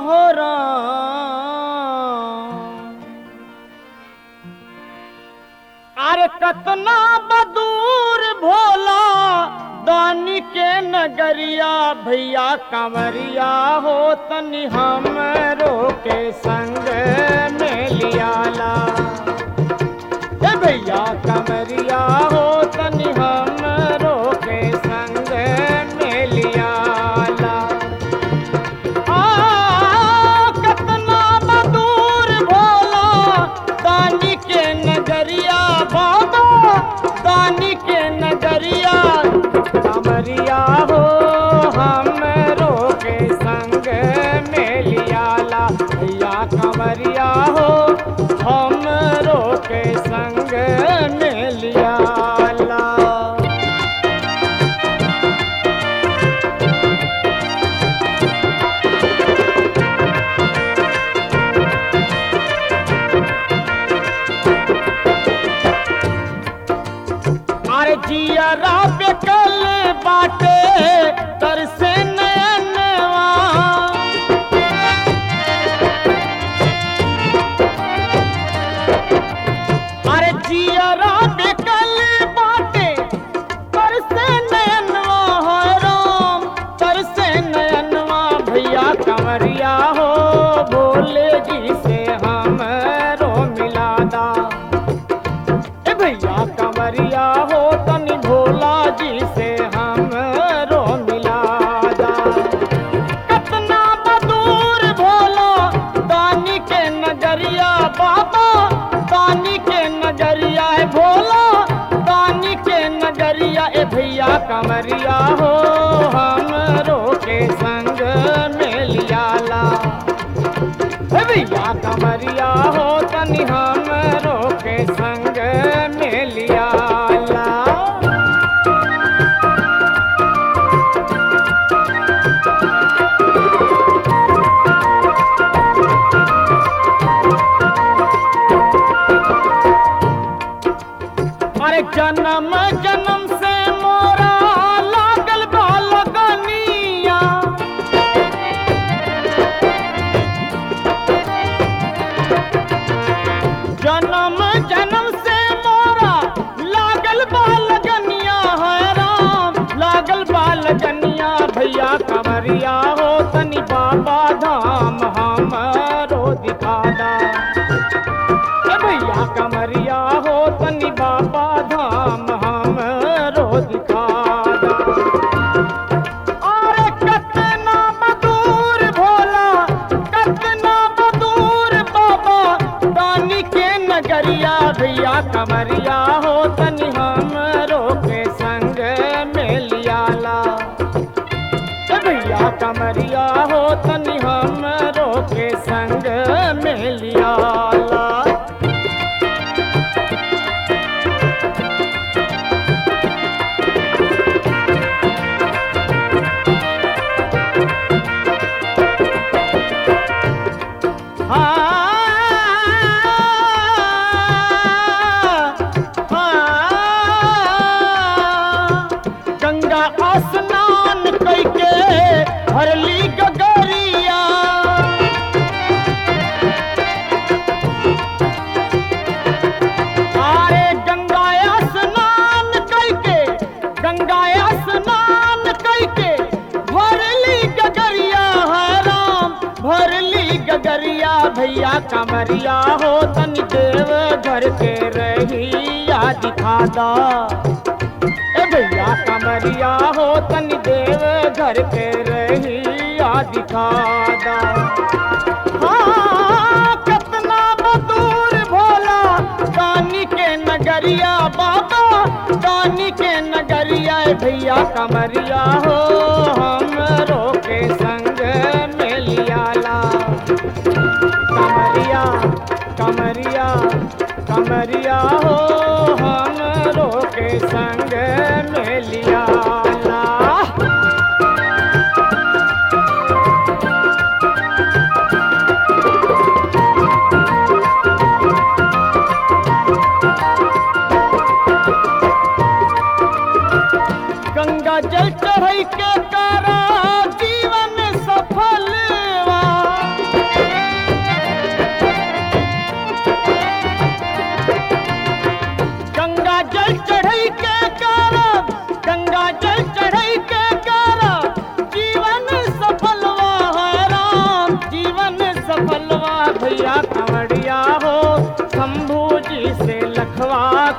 हो राम। अरे कतना बदूर भोला दानी के नगरिया, भैया कंवरिया हो तनि हमरो के संग में लियाला। भैया कंवरिया हो तनि हमरो के संग में लियाला। कतना बदूर भोला दानी के नगरिया, बाबा दानी के नगरिया, कंवरिया हो हमरो के संग में लियाला। भैया कंवरिया हो हमरो के संग में लियाला। अरे जियरा बेकल बाटे तरसे नयनवा, अरे जियरा बेकल बाटे तरसे नयनवा, हो राम तरसे नयनवा। भैया कंवरिया हो भोले जी से हमरो मिलादा। भैया कंवरिया हो तनि भोला जी से हमरो मिलादा। कतना बदूर भोला दानी के नगरिया, बाबा दानी के नगरिया, भोला दानी के नगरिया। भैया कंवरिया हो हमरो के संग में लियाला। भैया कंवरिया हो तनि हमरो के संग में लियाला। अरे जन्म जन्म से मोरा लागल बा लगनिया, जन्म जन्म से मोरा लागल बा लगनिया, है राम लागल बा लगनिया। भैया कंवरिया हो तनि बाबा धाम हमरो दिखादा। भैया कंवरिया हो तनि बाबा धाम हमरो दिखादा। अरे कतना बदूर भोला कतना बदूर बाबा दानी के नगरिया। भैया कंवरिया हो तनि हमरो के संग में लियाला। भैया कंवरिया हो तनि हमरो के संग में लियाला। गंगा स्नान कैके भरली गगरिया, अरे गंगा स्नान कैके भरली गगरिया, है राम भरली गगरिया। भैया कंवरिया हो तनि देव घर के रहिया दिखादा। भैया कंवरिया हो तनि देव घर के रहिया दिखादा। कतना बदूर भोला दानी के नगरिया, बाबा दानी के नगरिया। भैया कंवरिया हो हमरो के संग में लियाला। कंवरिया कंवरिया कंवरिया हो हमरो के संग में लियाला। गंगा जल चढ़ई के करा जीवन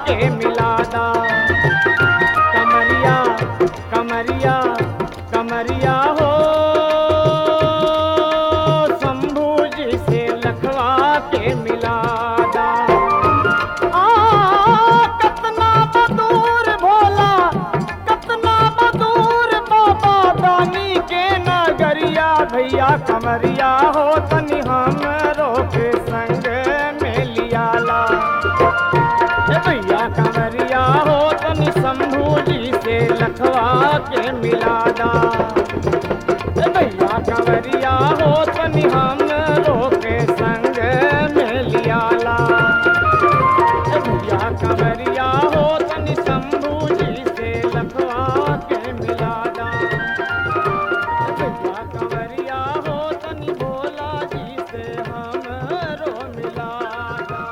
के मिलादा। कमरिया कमरिया कमरिया हो शंभू जी से लखवा के मिलादा। कतना बदूर भोला कतना बदूर बाबा दानी के नगरिया। भैया कमरिया हो तनी हमरो के संग में लियाला। भैया कमरिया हो तनी शंभू जी से लखवा के मिलादा। भैया कमरिया हो तनी हमरो के संग में लियाला। भैया कमरिया हो तनी शंभू जी से लखवा के मिलादा। भैया कमरिया हो तनी भोला जी से हमरो मिलादा।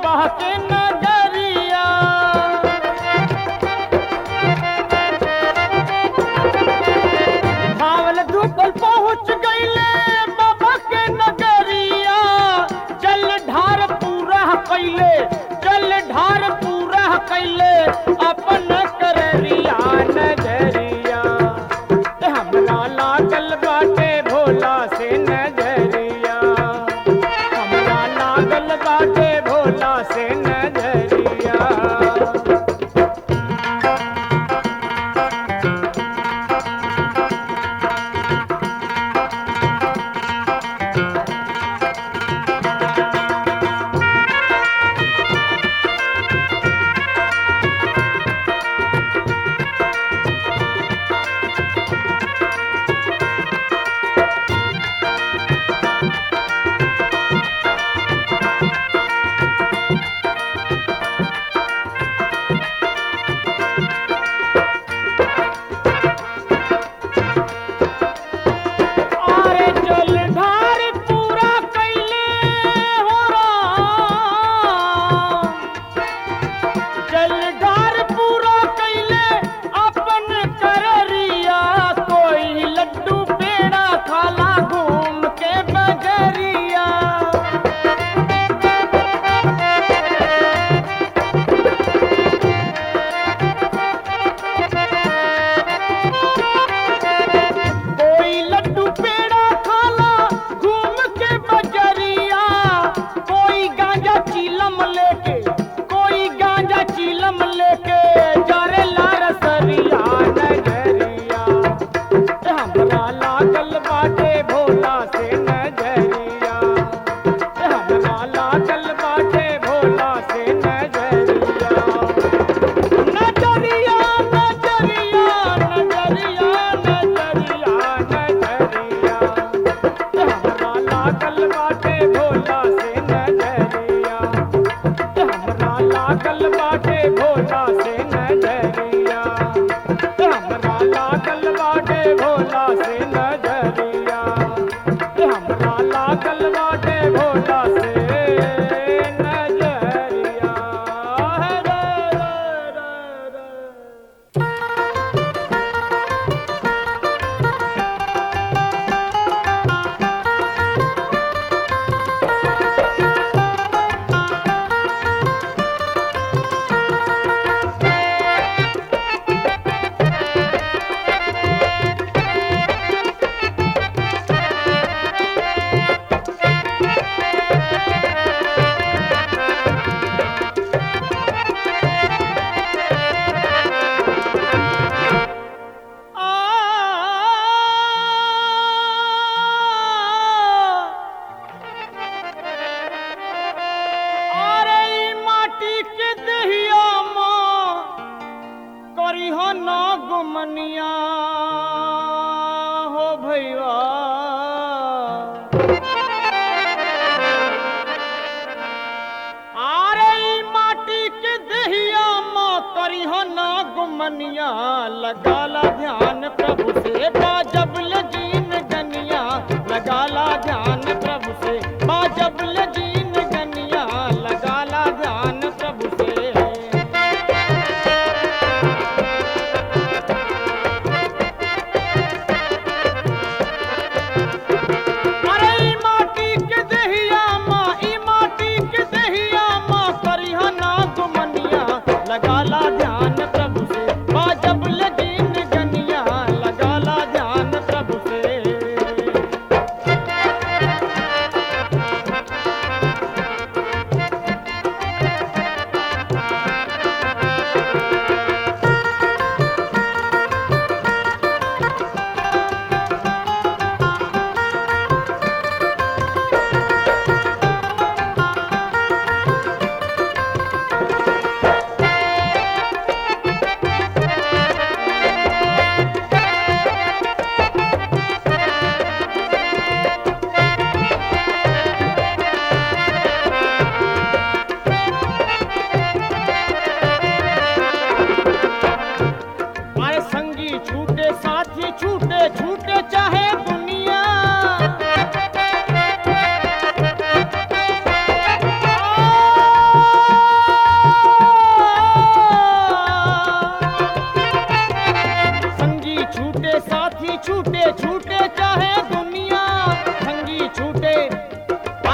बाबा के नगरिया। धावल धूपल पहुँच गईले बाबा के नगरिया। जल ढार पूरा कैले, जल ढार पूरा कैले अपन कररिया नजरिया। हमरा लागल बाटे भोला से नजरिया, हमरा लागल बाटे भोला से नजरिया।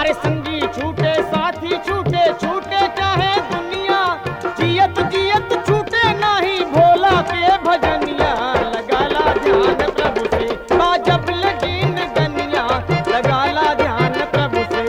अरे संगी छूटे साथी छूटे छूटे चाहे दुनिया, जियत जियत छूटे नहीं भोला के भजनिया। लगाला ध्यान प्रभु से जब लगीन गनिया, लगाला ध्यान प्रभु से।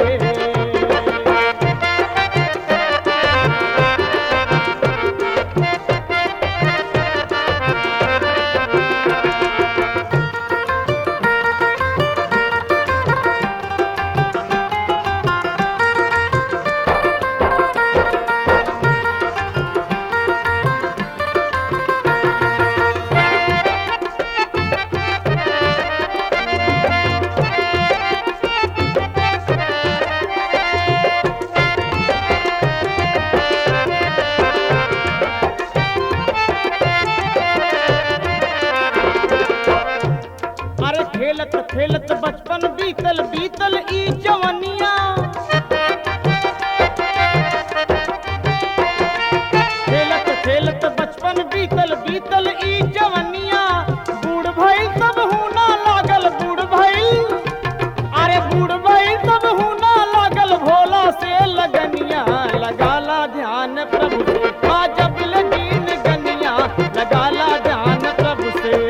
खेलत खेलत बचपन बीतल बीतल ई जवनिया, खेलत खेलत बचपन बीतल बीतल ई जवनिया। बूढ़ भइल तब हुना लागल बूढ़ भइल, अरे बूढ़ भइल तब हुना लागल भोला से लगनिया। लगाला ध्यान प्रभु से जब लगीन गनिया, लगाला ध्यान प्रभु से।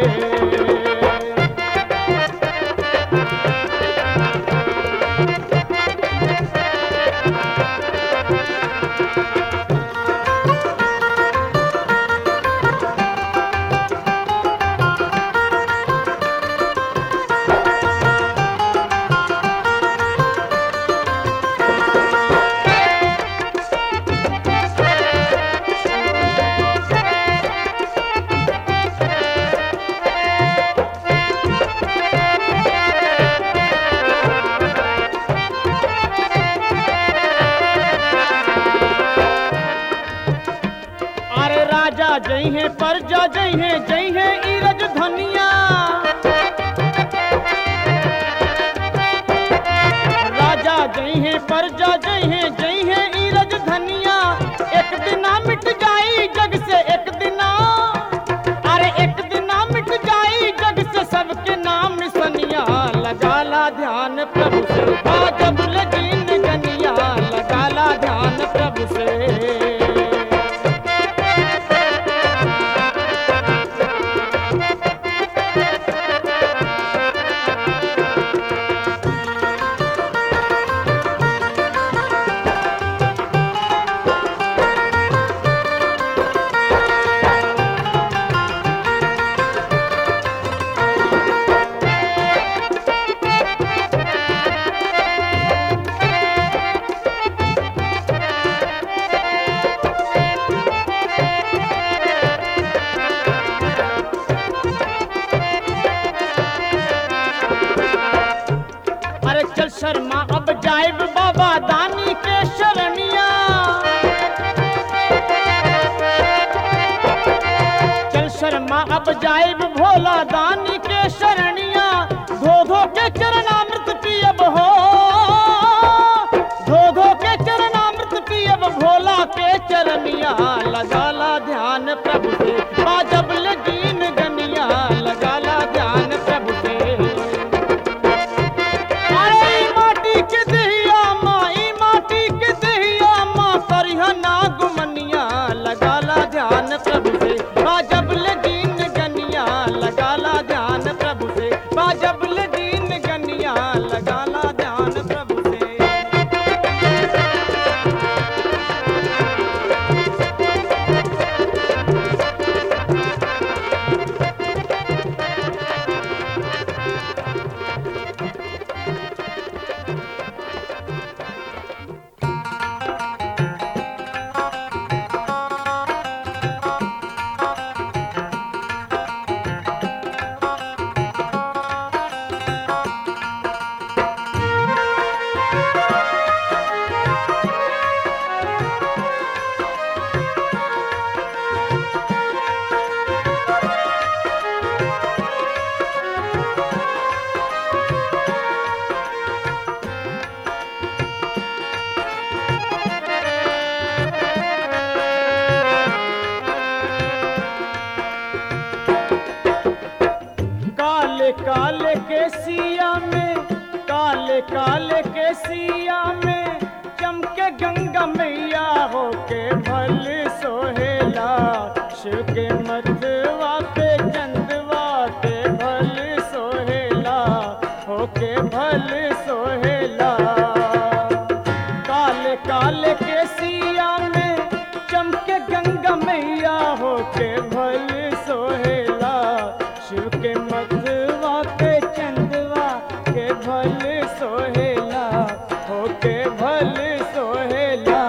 जई है परजा जई है ईरज धनिया, राजा जई है परजा जई है ईरज धनिया। एक दिना मिट जाई जग से एक दिना, अरे एक दिना मिट जाई जग से सबके नाम निसनिया। लगाला ध्यान प्रभु से जब लगीन गनिया, लगाला ध्यान प्रभु से। चल शर्मा अब जाइब बाबा दानी के शरणिया, चल शर्मा अब जाइब भोला दानी के शरणिया। धो धो के चरणामृत पियब हो, धो धो के चरणामृत पियब भोला के चरनिया। लगाला ध्यान प्रभु से जब लगीन गनिया, लगाला ध्यान प्रभु से। लगाला ध्यान प्रभु से जब लगीन गनिया, लगाला ध्यान प्रभु से जब लगीन गनिया, लगाला ध्यान प्रभु से। काले काले के सिया में, काले काले के सिया में चमके गंगा मैया हो के भल सोहेला शिव के मथवा पे चंदवा के भल सोहेला हो के भल सोहेला काले काले के सिया में चमके गंगा मैया हो के भल सोहेला शिव के मथवा पे चंदवा के भल सोहेला हो के भल सोहेला।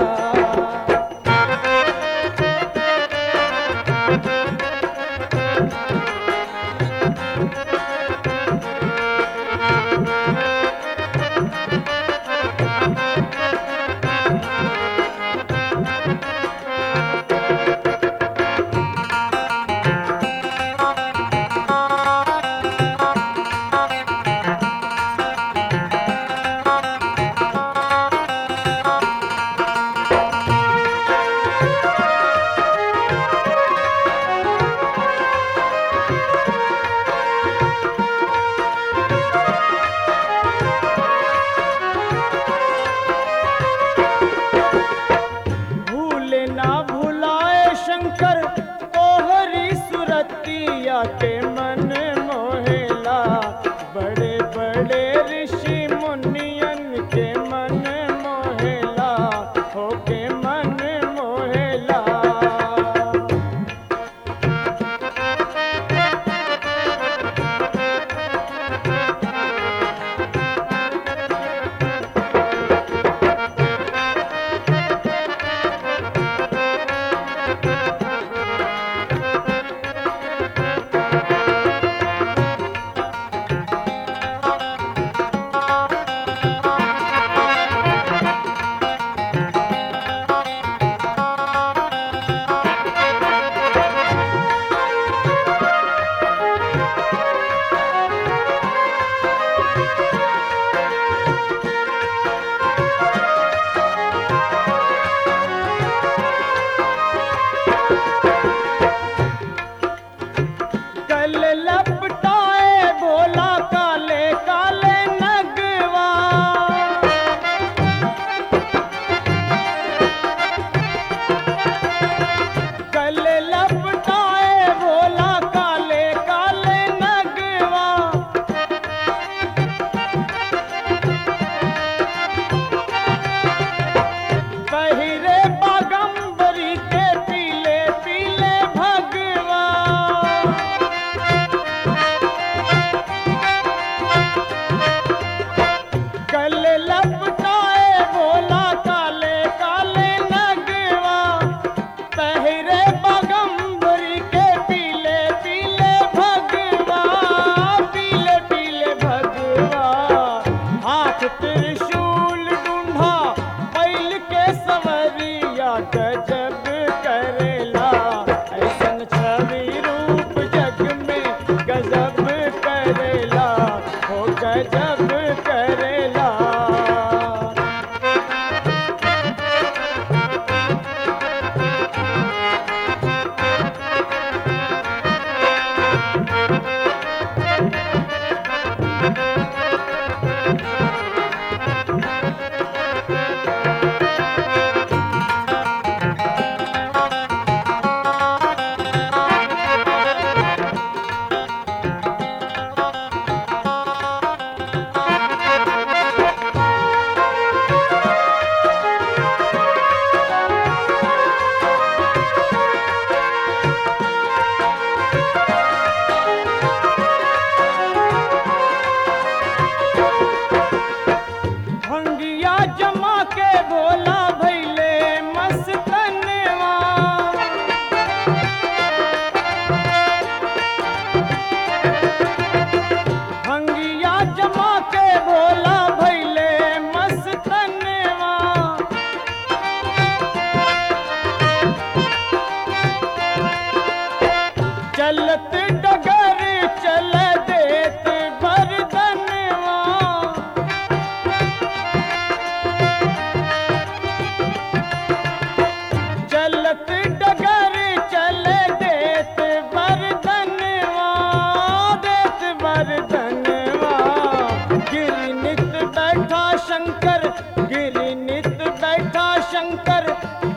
शंकर, गिरि नित बैठा शंकर,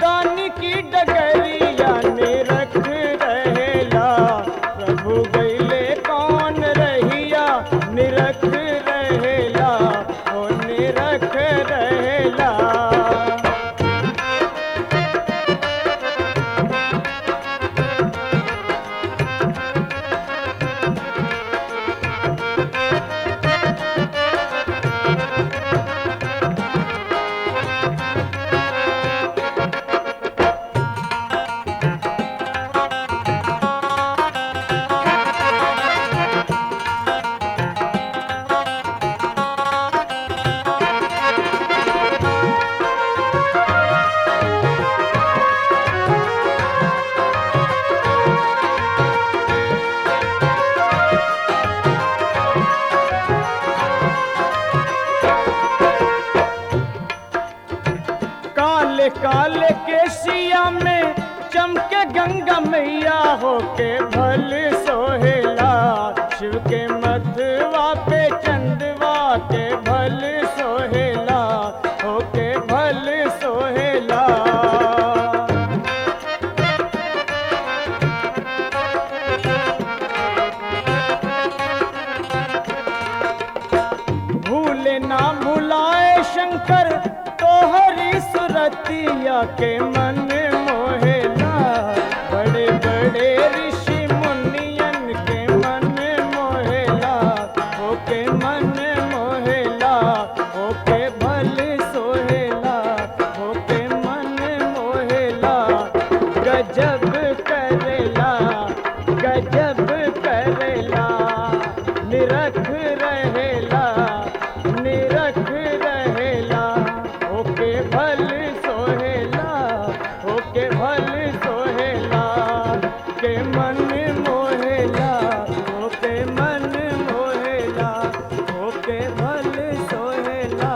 दानी की डगरिया निरख रहेला। प्रभु गईले कौन रहिया, निरख रहेला, ओ निरख रहेला। काले काले केसिया में चमके गंगा मैया, होके भल सोहेला। शिव के मथवा पे चंदवा के भल सोहेला, होके भल सोहेला। भूले ना भुलाए शंकर, तोहरी सुरतिया के मन मोहेला। बड़े बड़े ऋषि मुनियन के मन मोहेला, होके मन मोहेला, होके भल सोहेला, होके मन मोहेला। गजब करेला, गजब करेला, निरख रहेला, निरख रहेला, होके भल सोहेला, होके भल सोहेला। के मन मोहेला, होके मन मोहेला, होके भल सोहेला,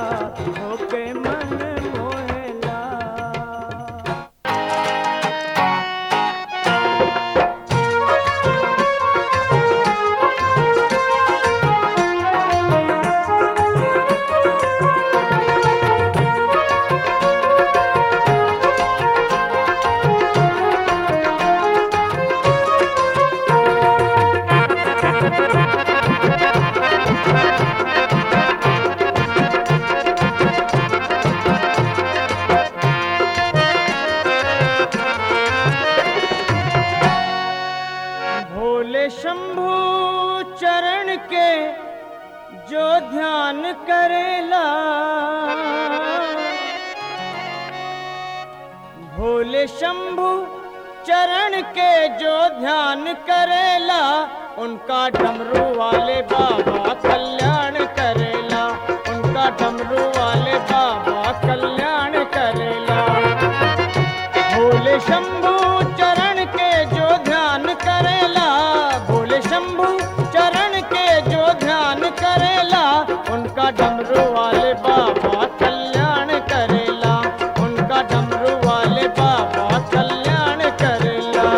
होके मन मोहेला। भोले शंभु चरण के जो ध्यान करेला, भोले शंभु चरण के जो ध्यान करेला, उनका डमरू वाले बाबा कल्याण करेला, उनका डमरू वाले बाबा कल्याण करेला। भोले शंभु चरण के जो ध्यान करेला, भोले शंभु चरण के जो ध्यान करेला, उनका डमरू वाले बाबा कल्याण करेला, उनका डमरू वाले बाबा कल्याण करेला।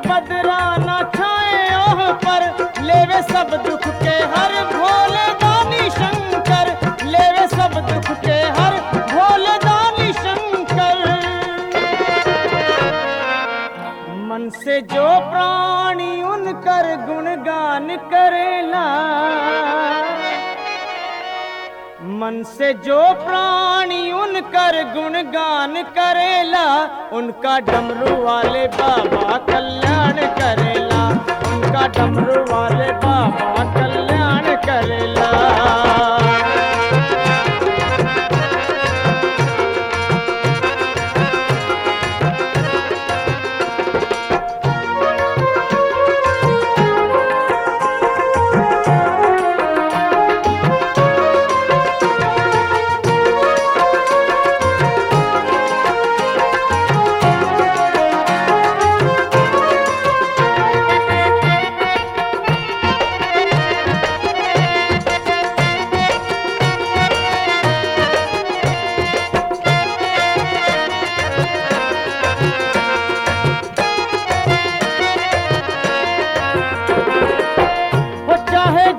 बदरा न छाए ओह पर, लेवे सब दुख के हर भोले दानी शंकर, लेवे सब दुख के हर भोले दानी शंकर। मन से जो प्राणी उनकर गुणगान करेला, मन से जो प्राणी उनकर गुणगान करेला, उनका डमरू वाले बाबा कल्याण करेला, उनका डमरू वाले बाबा कल्याण करेला।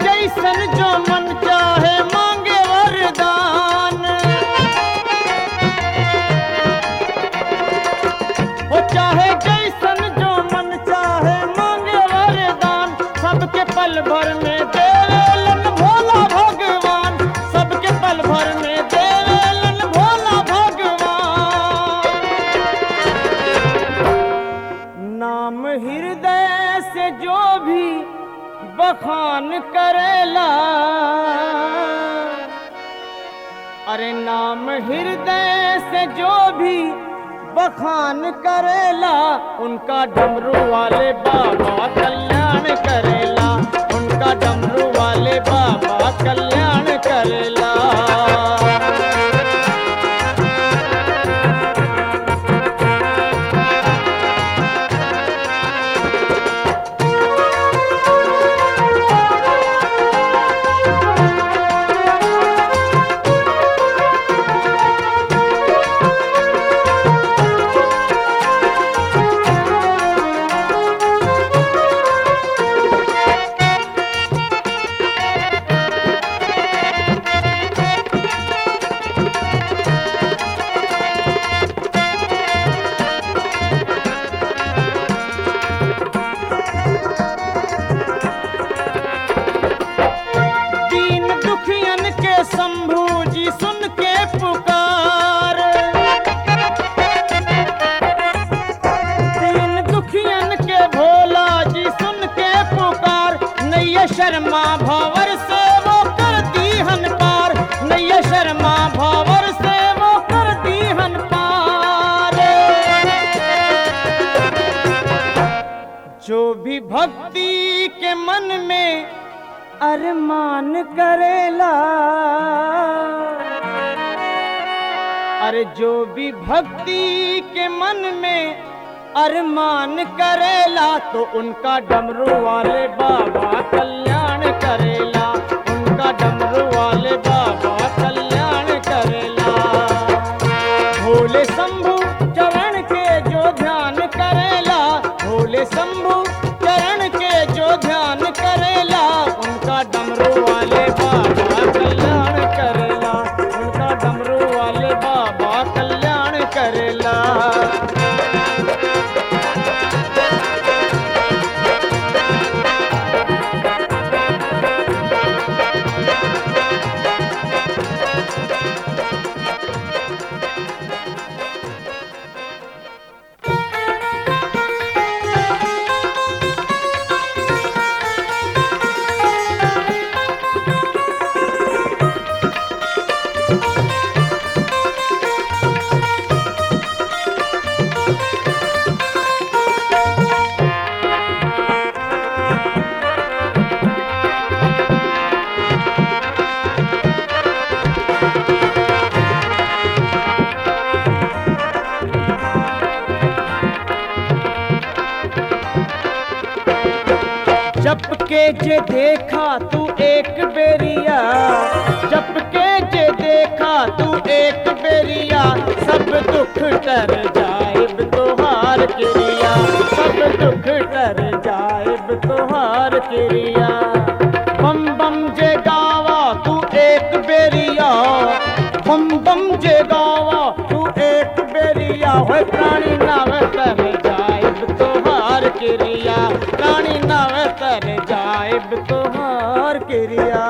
जैसन जो मन चाहे मांगे वरदान, वो चाहे जैसन जो मन चाहे मांगे वरदान, सबके पल भर में देवेलन भोला भगवान, सबके पल भर में देवेलन भोला भगवान। नाम हृदय से जो भी बखान करेला, अरे नाम हृदय से जो भी बखान करेला, उनका डमरू वाले बाबा कल्याण करेला, उनका डमरू वाले बाबा कल्याण करेला। शंभू जी सुन के पुकार, दीन दुखियन के भोला जी सुन के पुकार, नैया शर्मा भंवर से वो कर दीहन पार, नैया शर्मा भंवर से वो कर दीहन पार। जो भी भक्ति के मन में अरमान करेला, अरे जो भी भक्ति के मन में अरमान करेला, तो उनका डमरू वाले बाबा कल्याण करेला, उनका डमरू वाले बाबा कल्याण करेला। भोले शंभू चरण के जो ध्यान करेला, भोले शंभू चरण के जो ध्यान करेला, उनका डमरू वाले बाबा कल्याण करेला, उनका डमरू वाले बाबा कल्याण करेला। जप के जे देखा तू एक बेरिया, जप के जे देखा तू एक बेरिया, सब दुख तर जाएब तोहार क्रिया, सब दुख तर जाएब तोहार क्रिया। बम बम जे गावा तू एक बेरिया, बम बम जे गावा तू एक बेरिया, होए प्राणी नाव तर जाएब तोहार क्रिया, प्राणी नाव तर जाएब तोहार क्रिया।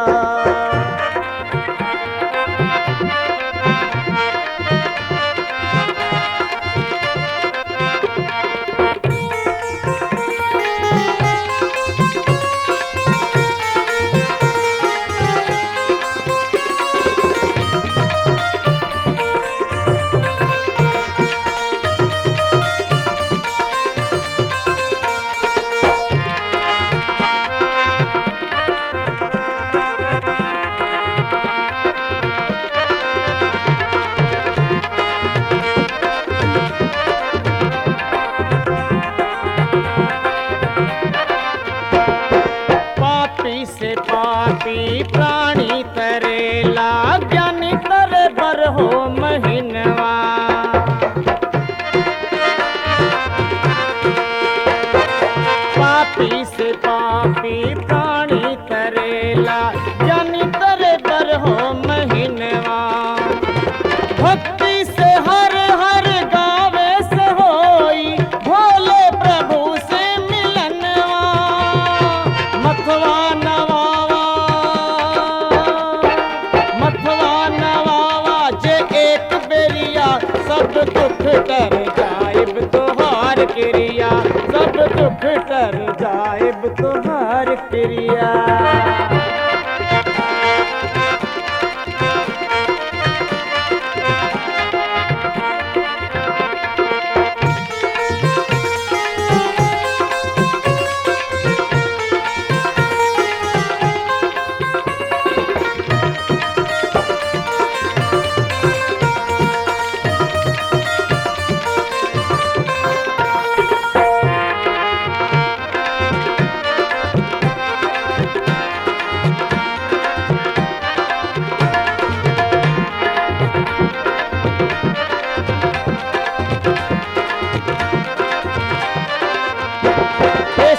पापी से पापी प्राणी तरेला, जानी तरे बर हो महीनवा। भक्ति से हर हर गावे से होई, भोले प्रभु से मिलनवा। मथवा नवावा, मथवा नवावा, जे एक बेरिया सब दुख तर जाइब तोहार क्रिया, सब दुख तर जाइब तोहार क्रिया।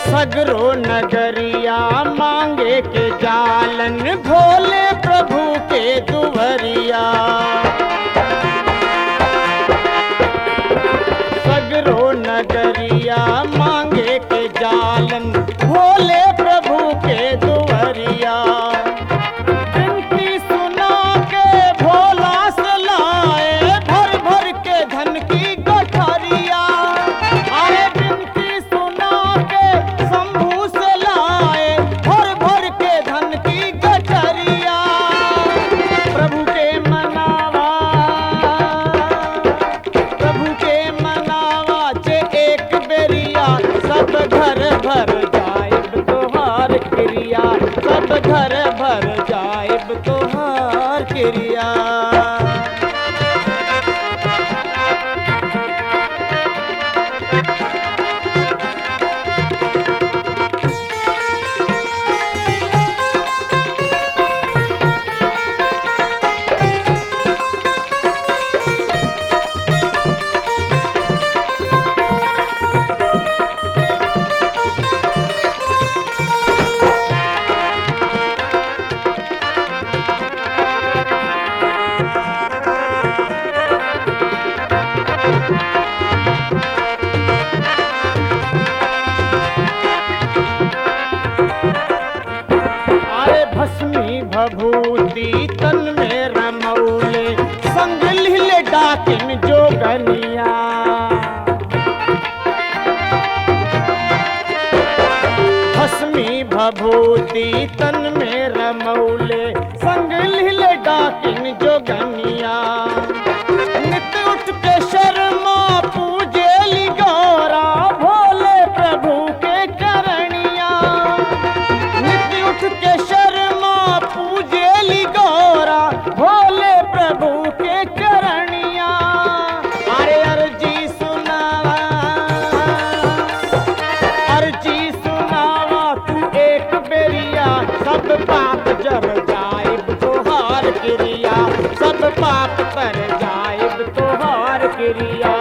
सगरो नगरिया मांगे के जालन, भोले प्रभु के दुवरिया। सगरो नगरिया मांगे के जालन, भोले प्रभु के दुवरिया। विनती सुना के भोला से लाए, भर भर के धन की गठरिया। अरे विनती सुना के शंभू से लाए, भर भर के धन की गठरिया। प्रभु के मनावा, प्रभु के मनावा, जे एक बेरिया सब घर भर जाइब तोहार क्रिया, सब घर भर जाइब तोहार क्रिया। भस्मी भभूति तन में रमौले, संग लीले डाकिन जोगनिया। भस्मी भभूति तन में रमौले, संग लीले डाकिन जोगनिया। नित उठ के शर्मा पूजे लिगोरा, भोले प्रभु के करनिया। नित उठ के शर्मा पूजे लिगोरा, भोले प्रभु के करनिया। अरे अर्जी सुनावा, अर्जी सुनावा, तू एक बेरिया सब पाप जर जाइब तोहार क्रिया, सब पाप कर जाइब तोहार क्रिया।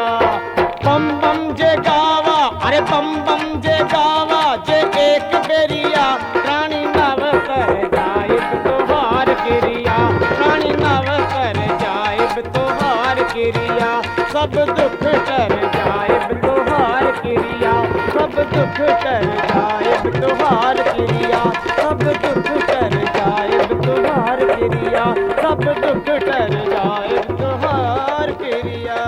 बम बम जे गावा, अरे बम बम जे गावा, जे एक बेरिया प्राणी नव कर जाइब तोहार क्रिया, प्राणी नव कर जाइब तोहार क्रिया। सब दुख कर जाइब तोहार क्रिया, सब दुख कर जाइब तोहार क्रिया, सब दुख कर जाइब तोहार क्रिया, सब दुख कर जाइब तोहार क्रिया।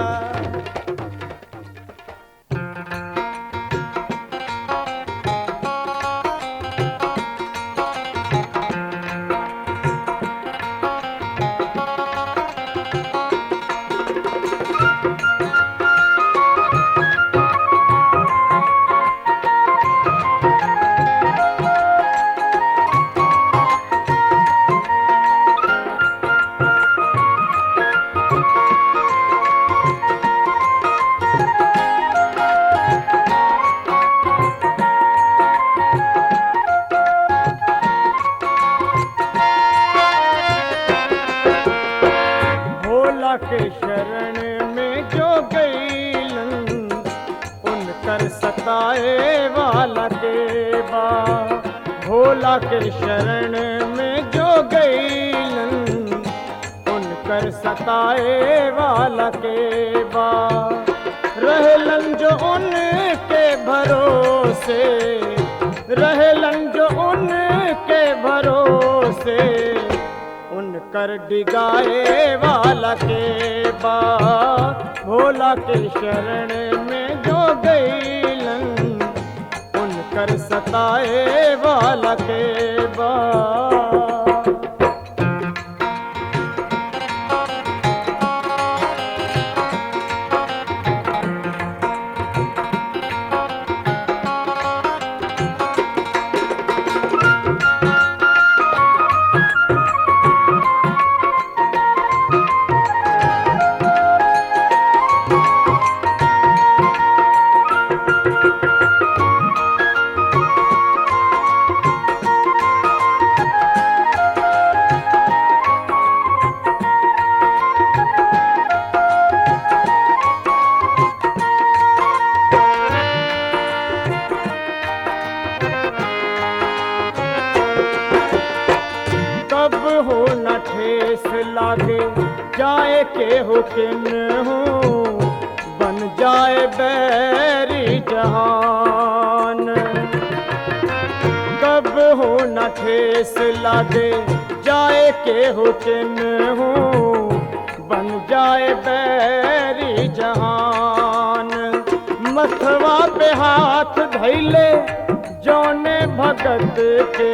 के शरण में जो गईलन, उनकर सताए वाला के भोला के शरण में जो गईलन उनकर सताए वाला के बा रहलन जो उनके भरोसे रहलन जो उनके भरोसे उनकर डिगाए वाला के बा भोला के शरण में जो गईलन उनकर सताए वाला के बा लागे जाए के हुकिन हो बन जाए बैरी जहान कब हो न ठेस लागे जाए के हुकिन हो बन जाए बैरी जहान मथवा पे हाथ धैले जौने भगत के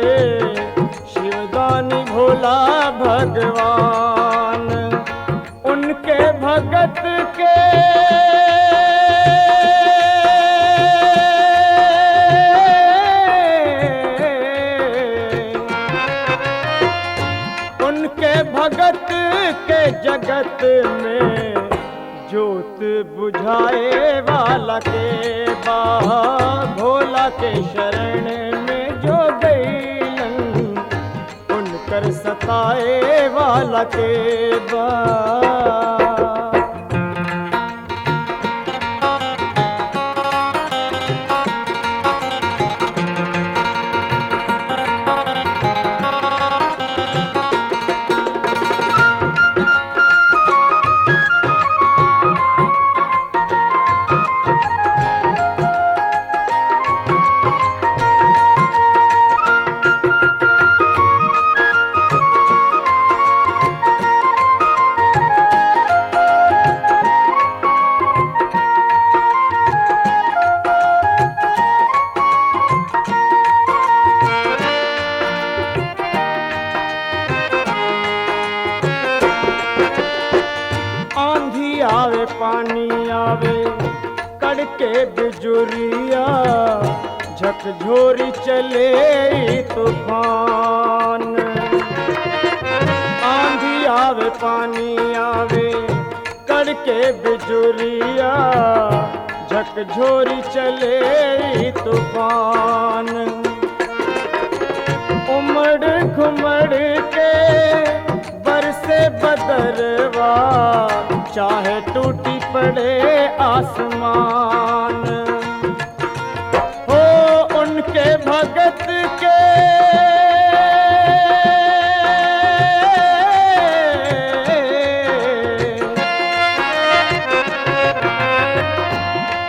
शिवदानी भोला भगवान उनके भगत के उनके भगत के जगत में ज्योत बुझाए वाला के बा भोला के शरण में जो गईलन उनकर सताए वाला के बा आवे पानी आवे कड़के बिजुरिया झकझोरी चले तूफान आंधी आवे पानी आवे कड़के बिजुरिया झकझोरी चले तूफान उमड़ घुमड़ के बरसे बदरवा चाहे टूटी पड़े आसमान हो उनके भगत के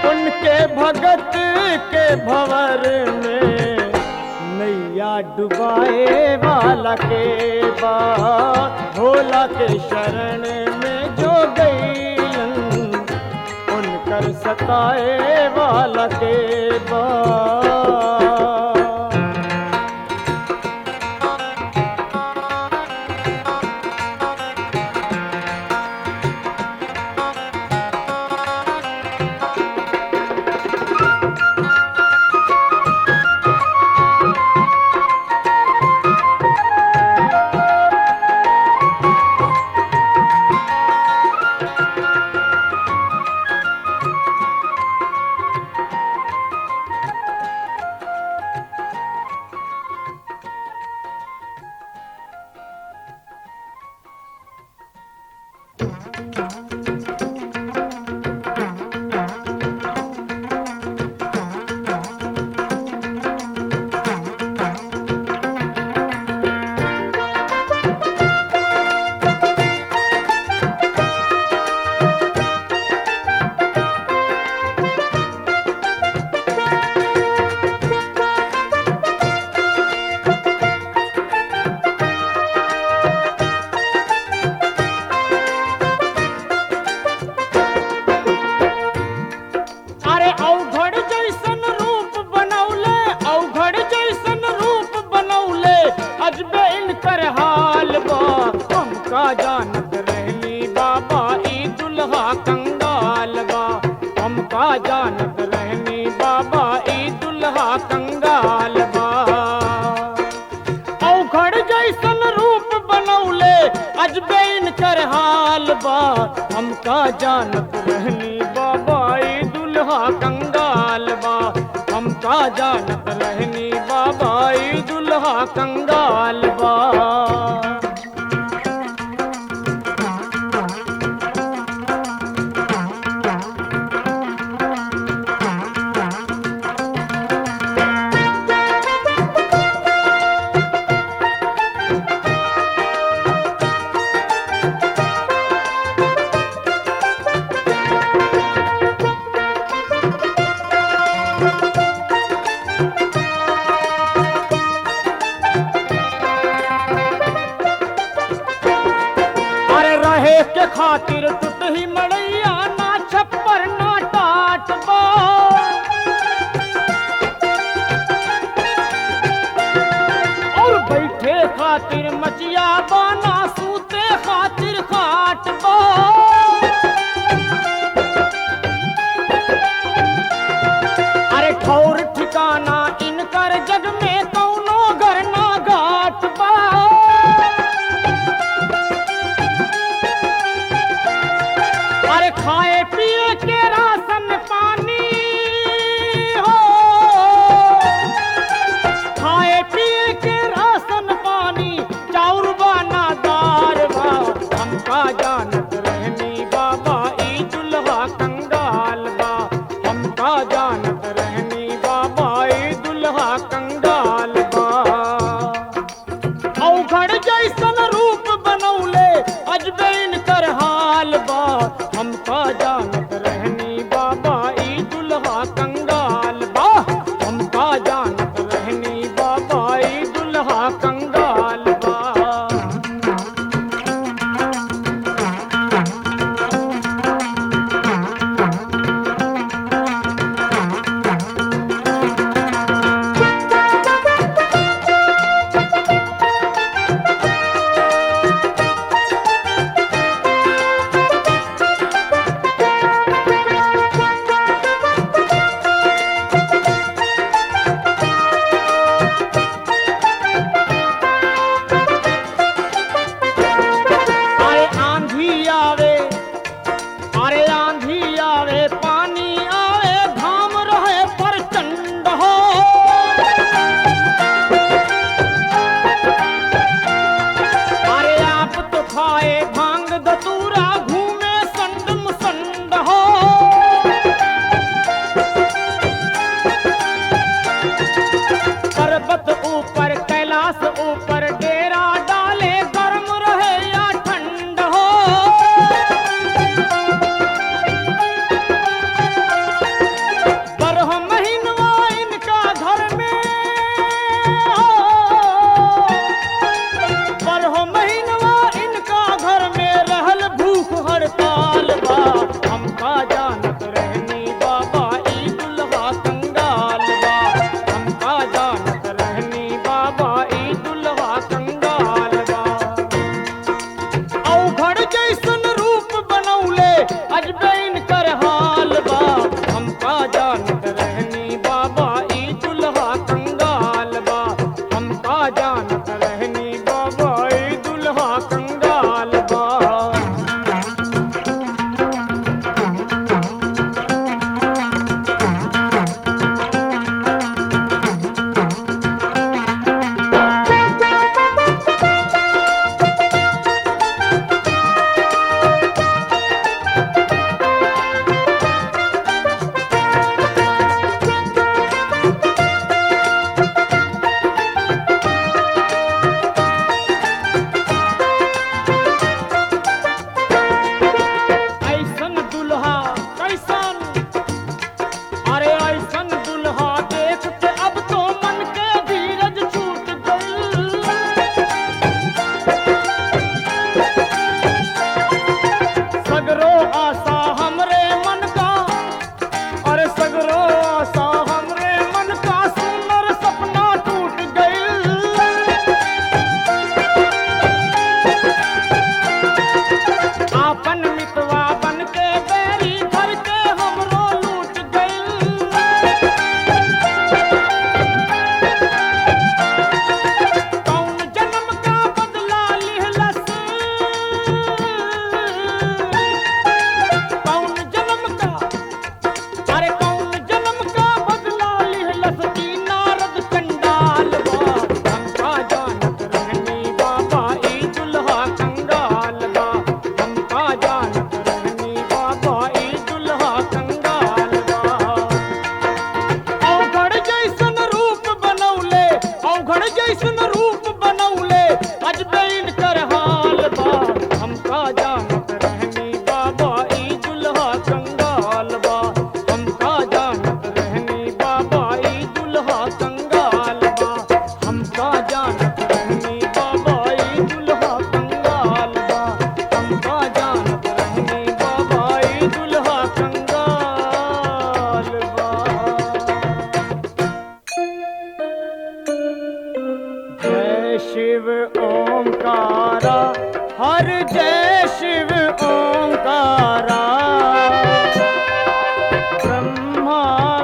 उनके भगत के भंवर में नैया डुबाए वाला के बा भोला के शरण में जो गईलन उनकर सताए वाला के बा कंगाल बा। औघड़ जैसन रूप बनौले अजबे इनकर हाल बा। हमका जानत रहनी बाबा ई दुल्हा कंगाल बा। हमका जानत रहनी बाबा ई दुल्हा कंगाल बा। अरे रहे के खातिर टूटही मड़ैया ना छप्पर ना टाट बा। और बैठे खातिर मचिया बाना सूते खातिर खाट बा। अरे ठौर ठिकाना इनकर जग में कौनो घर ना घाट बा। अरे खाए पिए के राशन पानी हो। खाए पिए के राशन पानी चाउर बाना दार बा। हमका जानत रहनी बाबा ई दुल्हा कंगाल बा। हमका जानत रहनी बाबा ई दुल्हा कंगाल बा। औघड़ जैसन रूप बनौले अजबे इनकर हाल बा। हमका जानत रहनी बाबा ई दुल्हा कंगाल बा। हमका जानत रहनी बाबा ई दुल्हा कंगाल बा। अरे आंधी आवे, अरे आंधी आवे, पानी आवे, घाम रहे प्रचंड हो। अरे आप तो खाए भांग धतूरा घूमे संड मुसंड हो। पर्वत ऊपर कैलाश ऊपर डेरा डाले गर्म रहे या ठंड हो। बरह महीनवा इनका घर में हो। बरह महीनवा इनका घर में रहल भूख हड़ताल बा। हमका जानत रहनी बाबा ई दुल्हा कंगाल बा। हमका जानत रहनी शिव ओंकारा, हर जय शिव ओंकारा। ब्रह्मा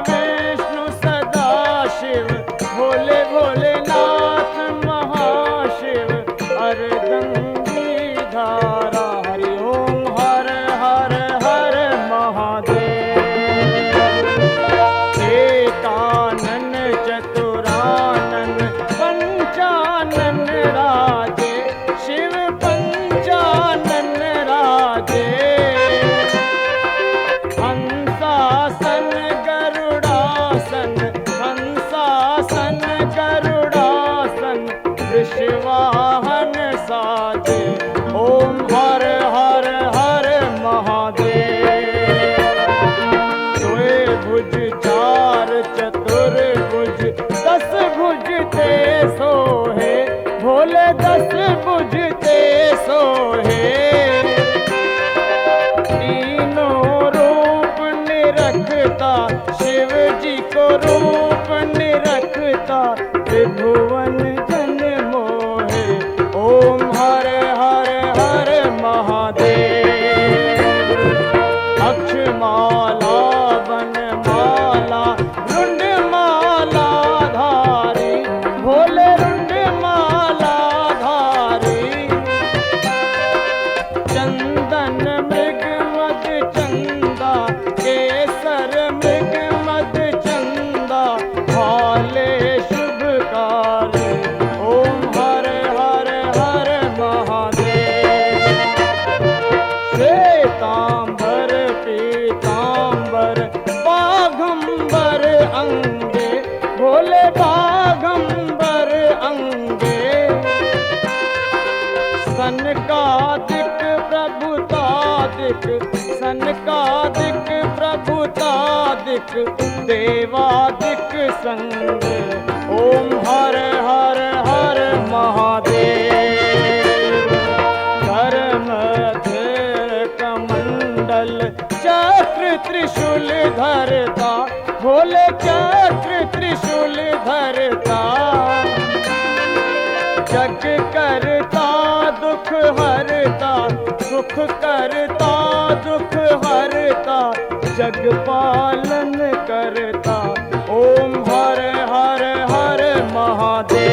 विष्णु सदा शिव, भोले भोलेनाथ महाशिव, अर्धंगी धारा। हरि ओम हर हर हर महादेव। एकानन चतुरानन पंचानन राजे, शिव पंचानन राजे। हंसासन गरुड़ासन, हंसासन गरुड़ासन, वृषवाहन साजे। ओम हर हर हर महादेव। सोए भुज चार चतुर्भुज, 10 भुज ते सोहे, भोले 10 भुज ते सोहे। तीनों रूप निरखता, शिव जी को रूप निरखता, त्रिभुवन जन मोहे। ओम हर हर हर महादेव। अक्षमाला वनमाला, रुंडमाला धारी, भोले रुंडमाला धारी। चंदन मृग मद चंदा, केसर मृग मद चंदा, भाले शुभकारी। ओम हर हर हर महादेव। श्वेतांबर पीतांबर, बाघंबर अंगे, भोले बाघंबर अंगे। सनकादिक प्रभुतादिक, सनकादिक प्रभुतादिक, देवादिक संग। ओम हर हर हर महादेव। धर्म कमंडल, चक्र त्रिशूल धरता, भोले चक्र त्रिशूल धरता। जग करता दुख हरता, सुख करता दुख हरता, जग पालन करता। ओम हर हर हर महादेव।